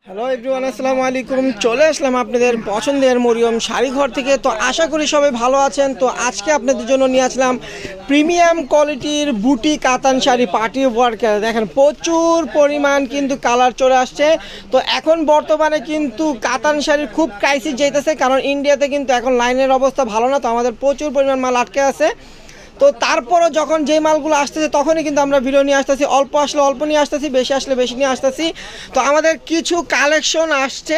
Hello everyone, আসসালামু আলাইকুম। চলে আসলাম আপনাদের পছন্দের মরিয়ম শাড়িঘর থেকে। তো আশা করি সবাই ভালো আছেন। তো আজকে আপনাদের জন্য নিয়ে আসলাম প্রিমিয়াম কোয়ালিটির বুটি কাতান শাড়ি পার্টি ওয়ার্কার। দেখেন প্রচুর পরিমাণ কিন্তু কালার চলে আসছে। তো এখন বর্তমানে কিন্তু কাতান শাড়ির খুব ক্রাইসিস যেতেছে, কারণ ইন্ডিয়াতে কিন্তু এখন লাইনের অবস্থা ভালো না। তো আমাদের প্রচুর পরিমাণ মাল আটকে আছে। তো তারপরও যখন যেই মালগুলো আসতেছে তখনই কিন্তু আমরা ভিডিও নিয়ে আসতেছি, অল্প আসলে অল্প নিয়ে আসতেছি, বেশি আসলে বেশি নিয়ে আসতেছি। তো আমাদের কিছু কালেকশন আসছে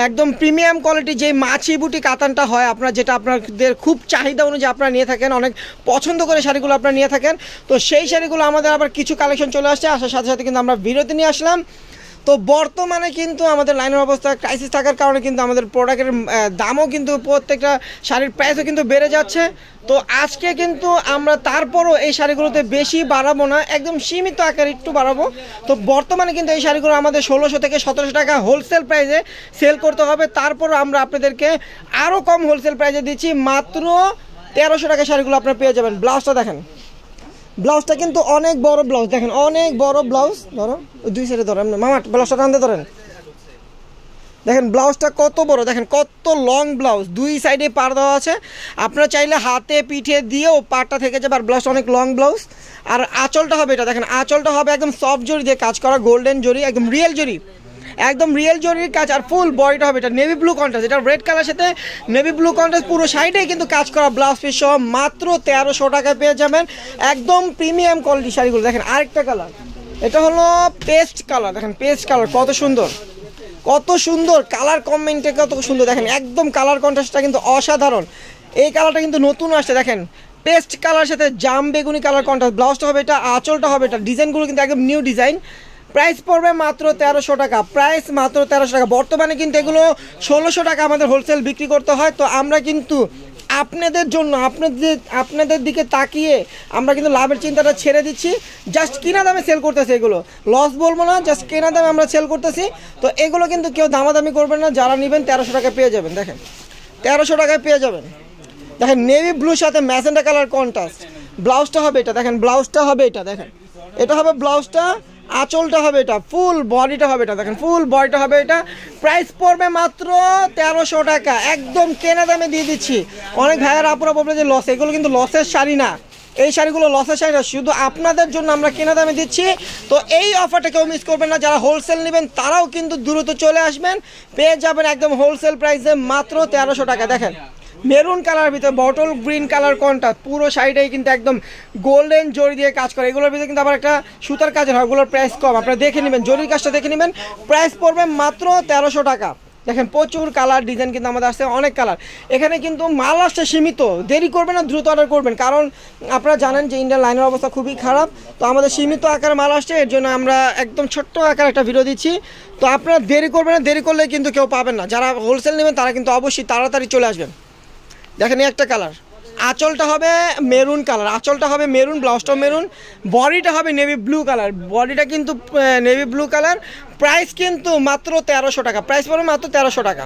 একদম প্রিমিয়াম কোয়ালিটি, যেই মাছি বুটি কাতানটা হয় আপনার, যেটা আপনাদের খুব চাহিদা অনুযায়ী আপনারা নিয়ে থাকেন, অনেক পছন্দ করে শাড়িগুলো আপনারা নিয়ে থাকেন। তো সেই শাড়িগুলো আমাদের আবার কিছু কালেকশন চলে আসছে, আসার সাথে সাথে কিন্তু আমরা ভিডিওতে নিয়ে আসলাম। তো বর্তমানে কিন্তু আমাদের লাইনের অবস্থা ক্রাইসিস থাকার কারণে কিন্তু আমাদের প্রোডাক্টের দামও কিন্তু প্রত্যেকটা শাড়ির প্রাইসও কিন্তু বেড়ে যাচ্ছে। তো আজকে কিন্তু আমরা তারপরও এই শাড়িগুলোতে বেশি বাড়াবো না, একদম সীমিত আকারে একটু বাড়াবো। তো বর্তমানে কিন্তু এই শাড়িগুলো আমাদের 1600 থেকে 1700 টাকা হোলসেল প্রাইসে সেল করতে হবে। তারপরও আমরা আপনাদেরকে আরও কম হোলসেল প্রাইসে দিচ্ছি, মাত্র 1300 টাকা শাড়িগুলো আপনারা পেয়ে যাবেন। ব্লাউজটা দেখেন, ব্লাউজটা কিন্তু অনেক বড় ব্লাউজ, দেখেন অনেক বড় ব্লাউজ। ধরো দুই সাইডে ধরেন মামা, ব্লাউজটা টানতে ধরেন। দেখেন ব্লাউজটা কত বড়, দেখেন কত লং ব্লাউজ, দুই সাইডে পার দেওয়া আছে। আপনারা চাইলে হাতে পিঠে দিয়েও পাড়টা থেকে যাবে। আর ব্লাউজটা অনেক লং ব্লাউজ। আর আঁচলটা হবে এটা, দেখেন আঁচলটা হবে একদম সফট জরি দিয়ে কাজ করা, গোল্ডেন জরি, একদম রিয়েল জরি, একদম রিয়েল জরির কাজ। আর ফুল বডিটা হবে এটা নেভি ব্লু কন্ট্রাস্ট, এটা রেড কালার সাথে নেভি ব্লু কন্ট্রাস্ট, পুরো সাইডেই কিন্তু কাজ করা, ব্লাউজ পিস সহ মাত্র 1300 টাকায় পেয়ে যাবেন একদম প্রিমিয়াম কোয়ালিটি শাড়িগুলো। দেখেন আরেকটা কালার, এটা হলো পেস্ট কালার। দেখেন পেস্ট কালার কত সুন্দর, কত সুন্দর কালার কম্বিনেশনটা, কত সুন্দর। দেখেন একদম কালার কন্ট্রাস্টটা কিন্তু অসাধারণ। এই কালারটা কিন্তু নতুন আসছে, দেখেন পেস্ট কালার সাথে জাম বেগুনি কালার কন্ট্রাস্ট। ব্লাউজটা হবে এটা, আঁচলটা হবে এটা, ডিজাইনগুলো কিন্তু একদম নিউ ডিজাইন। প্রাইস পড়বে মাত্র 1300 টাকা, প্রাইস মাত্র 1300 টাকা। বর্তমানে কিন্তু এগুলো 1600 টাকা আমাদের হোলসেল বিক্রি করতে হয়। তো আমরা কিন্তু আপনাদের জন্য, আপনাদের দিকে তাকিয়ে আমরা কিন্তু লাভের চিন্তাটা ছেড়ে দিচ্ছি, জাস্ট কিনা দামে সেল করতেছি। এগুলো লস বলবো না, জাস্ট কেনা দামে আমরা সেল করতেছি। তো এগুলো কিন্তু কেউ দামাদামি করবেন না, যারা নেবেন 1300 টাকায় পেয়ে যাবেন। দেখেন 1300 টাকায় পেয়ে যাবেন। দেখেন নেভি ব্লুর সাথে ম্যাজেন্টা কালার কন্ট্রাস্ট। ব্লাউজটা হবে এটা, দেখেন ব্লাউজটা হবে এটা, দেখেন এটা হবে ব্লাউজটা, আঁচলটা হবে এটা, ফুল বডিটা হবে এটা, দেখেন ফুল বডিটা হবে এটা। প্রাইস পড়বে মাত্র 1300 টাকা, একদম কেনা দামে দিয়ে দিচ্ছি। অনেক ভাইয়ার আপুরা বলবে যে লস, এগুলো কিন্তু লসের শাড়ি না, এই শাড়িগুলো লসের শাড়ি না, শুধু আপনাদের জন্য আমরা কেনা দামে দিচ্ছি। তো এই অফারটা কেউ মিস করবেন না, যারা হোলসেল নেবেন তারাও কিন্তু দ্রুত চলে আসবেন, পেয়ে যাবেন একদম হোলসেল প্রাইসে মাত্র 1300 টাকা। দেখেন মেরুন কালার ভিতরে বটল গ্রিন কালার কন্ট্রাস্ট, পুরো সাইডেই কিন্তু একদম গোল্ডেন জরি দিয়ে কাজ করে। এগুলোর ভিতরে কিন্তু আবার একটা সুতার কাজের হয়, ওগুলোর প্রাইস কম, আপনারা দেখে নেবেন, জরির কাজটা দেখে নেবেন। প্রাইস পড়বে মাত্র 1300 টাকা। দেখেন প্রচুর কালার ডিজাইন কিন্তু আমাদের আসছে, অনেক কালার। এখানে কিন্তু মাল আসছে সীমিত, দেরি করবেন না, দ্রুত অর্ডার করবেন, কারণ আপনারা জানেন যে ইন্ডিয়ান লাইনের অবস্থা খুবই খারাপ। তো আমাদের সীমিত আকারে মাল আসছে, এর জন্য আমরা একদম ছোট্ট আকারে একটা ভিডিও দিচ্ছি। তো আপনারা দেরি করবেন না, দেরি করলে কিন্তু কেউ পাবেন না। যারা হোলসেল নেবেন তারা কিন্তু অবশ্যই তাড়াতাড়ি চলে আসবেন। দেখেন এই একটা কালার, আঁচলটা হবে মেরুন কালার, আঁচলটা হবে মেরুন, ব্লাউজটাও মেরুন, বডিটা হবে নেভি ব্লু কালার, বডিটা কিন্তু নেভি ব্লু কালার। প্রাইস কিন্তু মাত্র 1300 টাকা, প্রাইস পড়বে মাত্র 1300 টাকা।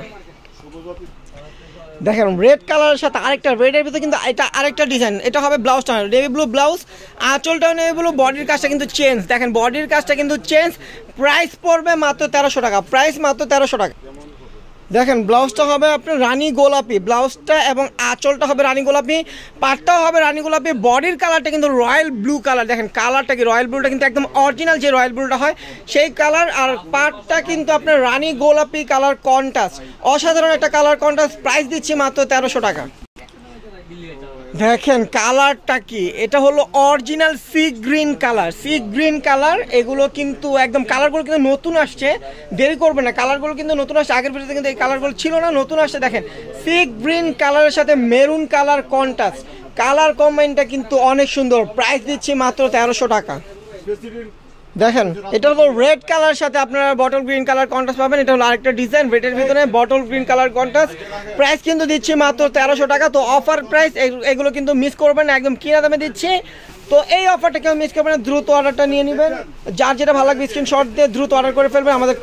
দেখেন রেড কালারের সাথে আরেকটা, রেডের ভিতরে কিন্তু এটা আরেকটা ডিজাইন, এটা হবে ব্লাউজটা নেভি ব্লু ব্লাউজ, আঁচলটাও নেভি ব্লু, বডির কাজটা কিন্তু চেঞ্জ, দেখেন বডির কাজটা কিন্তু চেঞ্জ। প্রাইস পড়বে মাত্র 1300 টাকা, প্রাইস মাত্র 1300 টাকা। দেখেন ব্লাউজটা হবে আপনার রানী গোলাপি, ব্লাউজটা এবং আঁচলটা হবে রানী গোলাপি, পাটটাও হবে রানী গোলাপি, বডির কালারটা কিন্তু রয়্যাল ব্লু কালার। দেখেন কালারটা কি, রয়্যাল ব্লুটা কিন্তু একদম অরিজিনাল যে রয়্যাল ব্লুটা হয় সেই কালার। আর পাটটা কিন্তু আপনার রানী গোলাপি কালার কন্ট্রাস্ট, অসাধারণ একটা কালার কন্ট্রাস্ট। প্রাইস দিচ্ছি মাত্র 1300 টাকা। দেখেন কালারটা কি, এটা হলো original sea green colour, sea green colour. এগুলো কিন্তু একদম কালারগুলো কিন্তু নতুন আসছে, দেরি করবে না, কালারগুলো কিন্তু নতুন আসছে, আগের ভিডিওতে কিন্তু এই কালারগুলো ছিল না, নতুন আসছে। দেখেন সি গ্রিন কালারের সাথে মেরুন কালার কন্ট্রাস্ট, কালার কম্বাইনটা কিন্তু অনেক সুন্দর। প্রাইস দিচ্ছি মাত্র 1300 টাকা। দেখেন এটা হলো রেড কালার সাথে আপনারা বটল গ্রিন কালার কন্ট্রাস্ট পাবেন, এটা হলো আরেকটা ডিজাইন, রেডের ভিতরে bottle green colour contrast. Price কিন্তু দিচ্ছি মাত্র 1300 টাকা। তো অফার প্রাইস, এগুলো কিন্তু মিস করবেন না, একদম কিনা দামে দিচ্ছি। তো এই অফারটা কেউ মিস করবেন না, দ্রুত অর্ডারটা নিয়ে নেবেন। যার যেটা ভালো লাগবে স্ক্রিনশট দিয়ে দ্রুত অর্ডার করে ফেলবেন। আমাদের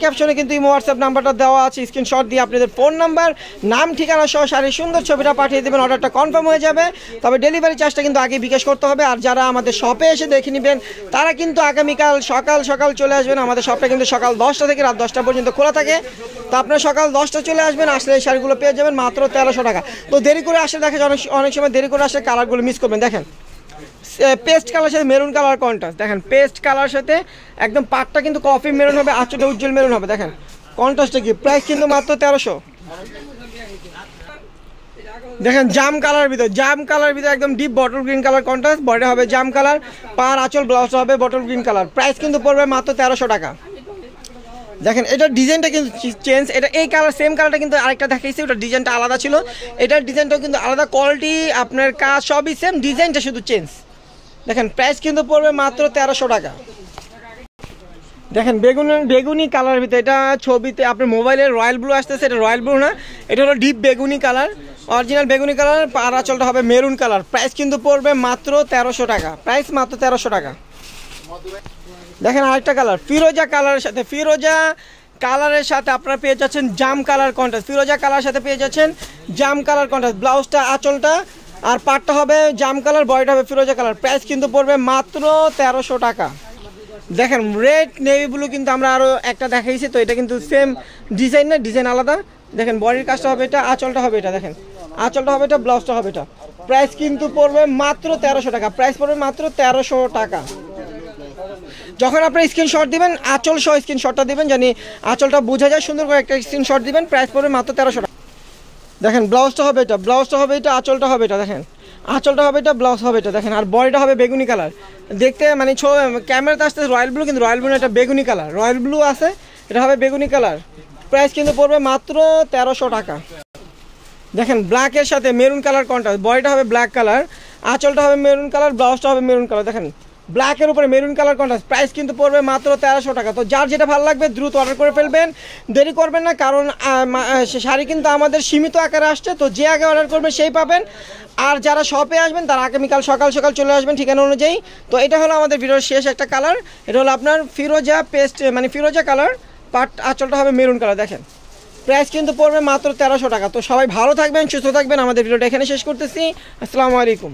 ক্যাপশনে কিন্তু এই হোয়াটসঅ্যাপ নাম্বারটা দেওয়া আছে, স্ক্রিনশট দিয়ে আপনাদের ফোন নাম্বার, নাম, ঠিকানা সহ শাড়ির সুন্দর ছবিটা পাঠিয়ে দেবেন, অর্ডারটা কনফার্ম হয়ে যাবে। তবে ডেলিভারি চার্জটা কিন্তু আগে বিকাশ করতে হবে। আর যারা আমাদের শপে এসে দেখে নেবেন তারা কিন্তু আগামীকাল সকাল চলে আসবেন। আমাদের শপটা কিন্তু সকাল 10টা থেকে রাত 10টা পর্যন্ত খোলা থাকে। তো আপনারা সকাল 10টা চলে আসবেন, আসলে এই শাড়িগুলো পেয়ে যাবেন মাত্র 1300 টাকা। তো দেরি করে আসলে দেখা যায় অনেক সময় দেরি করে আসলে কালারগুলো মিস করবেন। দেখেন পেস্ট কালার সাথে মেরুন কালার কন্ট্রাস্ট, দেখেন পেস্ট কালার সাথে একদম পাটটা কিন্তু কফি মেরুন হবে, আঁচলটা উজ্জ্বল মেরুন হবে। দেখেন কন্ট্রাস্টটা কি, প্রাইস কিন্তু মাত্র 1300। দেখেন জাম কালার ভিতরে একদম deep bottle green colour contrast, body হবে জাম কালার, পার আঁচল ব্লাউজ হবে বটল গ্রিন কালার, প্রাইস কিন্তু পড়বে মাত্র 1300 টাকা। দেখেন এটার ডিজাইনটা কিন্তু চেঞ্জ, এটা এই কালার সেম কালারটা কিন্তু আরেকটা দেখাইছি, ওটা ডিজাইনটা আলাদা ছিল, এটার ডিজাইনটাও কিন্তু আলাদা, কোয়ালিটি আপনার কাজ সবই সেম, ডিজাইনটা শুধু চেঞ্জ। দেখেন প্রাইস কিন্তু পড়বে মাত্র 1300 টাকা। দেখেন বেগুনি কালারের ভিতরে, এটা ছবিতে আপনার মোবাইলের রয়্যাল ব্লু আসতেছে, এটা রয়্যাল ব্লু না, এটা হলো ডিপ বেগুনি কালার, অরিজিনাল বেগুনি কালার, আর আঁচলটা হবে মেরুন কালার, প্রাইস কিন্তু পড়বে মাত্র 1300 টাকা, প্রাইস মাত্র 1300 টাকা। দেখেন আরেকটা কালার ফিরোজা কালারের সাথে আপনারা পেয়ে যাচ্ছেন জাম কালার কন্ট্রাস্ট, ফিরোজা কালার সাথে পেয়ে যাচ্ছেন জাম কালার কন্ট্রাস্ট, ব্লাউজটা আঁচলটা আর পাটটা হবে জাম কালার, বডিটা হবে ফিরোজা কালার, প্রাইস কিন্তু পড়বে মাত্র 1300 টাকা। দেখেন রেড নেভি ব্লু কিন্তু আমরা আরও একটা দেখাইছি, তো এটা কিন্তু সেম ডিজাইন না, ডিজাইন আলাদা। দেখেন বডির কাজটা হবে এটা, আঁচলটা হবে এটা, দেখেন আঁচলটা হবে এটা, ব্লাউজটা হবে এটা, প্রাইস কিন্তু পড়বে মাত্র 1300 টাকা, প্রাইস পড়বে মাত্র 1300 টাকা। যখন আপনার স্ক্রিনশট দিবেন আঁচল সহ স্ক্রিনশটটা দিবেন, জানি আঁচলটা বোঝা যায়, সুন্দর করে একটা স্ক্রিনশট দিবেন, প্রাইস পড়বে মাত্র 1300 টাকা। দেখেন ব্লাউজটা হবে এটা, আঁচলটা হবে এটা, দেখেন আঁচলটা হবে এটা, ব্লাউজ হবে এটা, দেখেন আর বডিটা হবে বেগুনি কালার, দেখতে মানে ক্যামেরাতে আসতে রয়্যাল ব্লু, কিন্তু রয়্যাল ব্লু এটা বেগুনি কালার, রয়্যাল ব্লু আছে, এটা হবে বেগুনি কালার, প্রাইস কিন্তু পড়বে মাত্র 1300 টাকা। দেখেন ব্ল্যাকের সাথে মেরুন কালার কন্ট্রাস্ট, বডিটা হবে ব্ল্যাক কালার, আঁচলটা হবে মেরুন কালার, ব্লাউজটা হবে মেরুন কালার, দেখেন ব্ল্যাকের উপরে মেরুন কালার কন্ট্রাস্ট, প্রাইস কিন্তু পড়বে মাত্র 1300 টাকা। তো যার যেটা ভালো লাগবে দ্রুত অর্ডার করে ফেলবেন, দেরি করবেন না, কারণ শাড়ি কিন্তু আমাদের সীমিত আকারে আসছে, তো যে আগে অর্ডার করবেন সেই পাবেন। আর যারা শপে আসবেন তারা আগামীকাল সকাল চলে আসবেন ঠিকানা অনুযায়ী। তো এটা হলো আমাদের ভিডিওর শেষ একটা কালার, এটা হলো আপনার ফিরোজা কালার, পাট আঁচলটা হবে মেরুন কালার, দেখেন প্রাইস কিন্তু পড়বে মাত্র 1300 টাকা। তো সবাই ভালো থাকবেন, সুস্থ থাকবেন, আমাদের ভিডিওটা এখানে শেষ করতেছি। আসসালামু আলাইকুম।